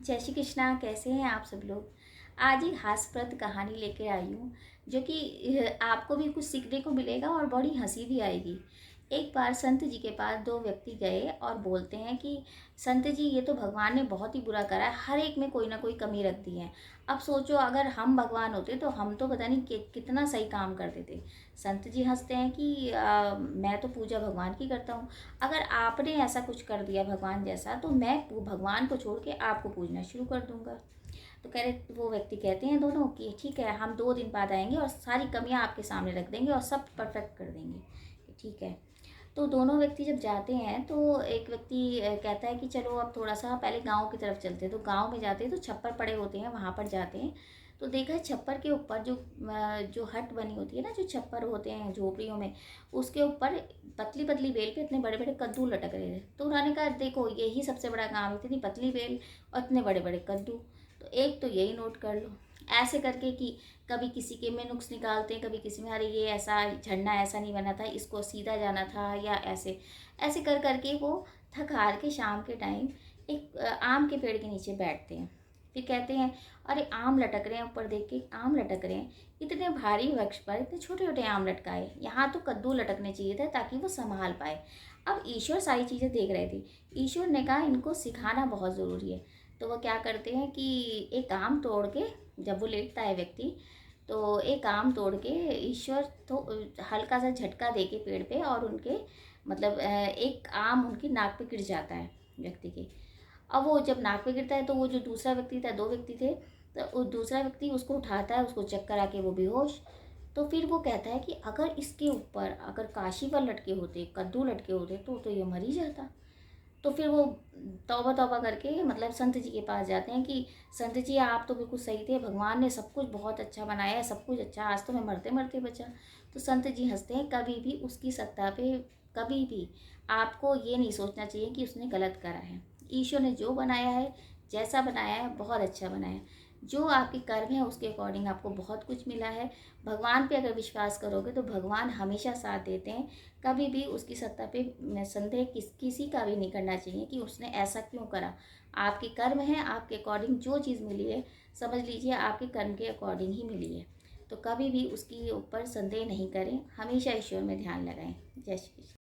जय श्री कृष्णा। कैसे हैं आप सब लोग। आज एक हास्यप्रद कहानी लेके आई हूँ जो कि आपको भी कुछ सीखने को मिलेगा और बड़ी हंसी भी आएगी। एक बार संत जी के पास दो व्यक्ति गए और बोलते हैं कि संत जी, ये तो भगवान ने बहुत ही बुरा करा है, हर एक में कोई ना कोई कमी रख दी है। अब सोचो, अगर हम भगवान होते तो हम तो पता नहीं कितना सही काम करते थे। संत जी हंसते हैं कि मैं तो पूजा भगवान की करता हूँ। अगर आपने ऐसा कुछ कर दिया भगवान जैसा, तो मैं भगवान को छोड़ के आपको पूजना शुरू कर दूंगा। तो कह रहे, वो व्यक्ति कहते हैं दोनों कि ठीक है, हम 2 दिन बाद आएंगे और सारी कमियां आपके सामने रख देंगे और सब परफेक्ट कर देंगे। ठीक है। तो दोनों व्यक्ति जब जाते हैं तो एक व्यक्ति कहता है कि चलो अब थोड़ा सा पहले गांव की तरफ चलते हैं। तो गांव में जाते हैं तो छप्पर पड़े होते हैं, वहां पर जाते हैं। तो देखा है छप्पर के ऊपर जो हट बनी होती है ना, जो छप्पर होते हैं झोपड़ियों में, उसके ऊपर पतली पतली बेल पे इतने बड़े बड़े कद्दू लटक रहे थे। तो उन्होंने कहा, देखो यही सबसे बड़ा काम है, इतनी पतली बेल और इतने बड़े बड़े कद्दू। तो एक तो यही नोट कर लो। ऐसे करके कि कभी किसी के में नुक्स निकालते हैं, कभी किसी में, अरे ये ऐसा झरना ऐसा नहीं बना था, इसको सीधा जाना था, या ऐसे ऐसे कर करके वो थक हार के शाम के टाइम एक आम के पेड़ के नीचे बैठते हैं। फिर कहते हैं, अरे आम लटक रहे हैं, ऊपर देख के आम लटक रहे हैं, इतने भारी वृक्ष पर इतने छोटे छोटे आम लटकाए, यहाँ तो कद्दू लटकने चाहिए था ताकि वो संभाल पाए। अब ईश्वर सारी चीज़ें देख रहे थे। ईश्वर ने कहा, इनको सिखाना बहुत ज़रूरी है। तो वो क्या करते हैं कि एक आम तोड़ के, जब वो लेटता है व्यक्ति, तो एक आम तोड़ के ईश्वर तो हल्का सा झटका दे के पेड़ पे, और उनके मतलब एक आम उनकी नाक पे गिर जाता है व्यक्ति के। अब वो जब नाक पे गिरता है तो वो जो दूसरा व्यक्ति था, 2 व्यक्ति थे, तो वो दूसरा व्यक्ति उसको उठाता है, उसको चक्कर आके वो बेहोश। तो फिर वो कहता है कि अगर इसके ऊपर अगर काशी फल लटके होते, कद्दू लटके होते, तो ये मर ही जाता। तो फिर वो तौबा तौबा करके मतलब संत जी के पास जाते हैं कि संत जी, आप तो बिल्कुल सही थे, भगवान ने सब कुछ बहुत अच्छा बनाया है, सब कुछ अच्छा, आज तो मैं मरते मरते बचा। तो संत जी हंसते हैं, कभी भी उसकी सत्ता पे कभी भी आपको ये नहीं सोचना चाहिए कि उसने गलत करा है। ईश्वर ने जो बनाया है, जैसा बनाया है, बहुत अच्छा बनाया है। जो आपके कर्म है उसके अकॉर्डिंग आपको बहुत कुछ मिला है। भगवान पे अगर विश्वास करोगे तो भगवान हमेशा साथ देते हैं। कभी भी उसकी सत्ता पे संदेह किसी का भी नहीं करना चाहिए कि उसने ऐसा क्यों करा। आपके कर्म है, आपके अकॉर्डिंग जो चीज़ मिली है, समझ लीजिए आपके कर्म के अकॉर्डिंग ही मिली है। तो कभी भी उसके ऊपर संदेह नहीं करें, हमेशा ईश्वर में ध्यान लगाएं। जय श्री कृष्ण।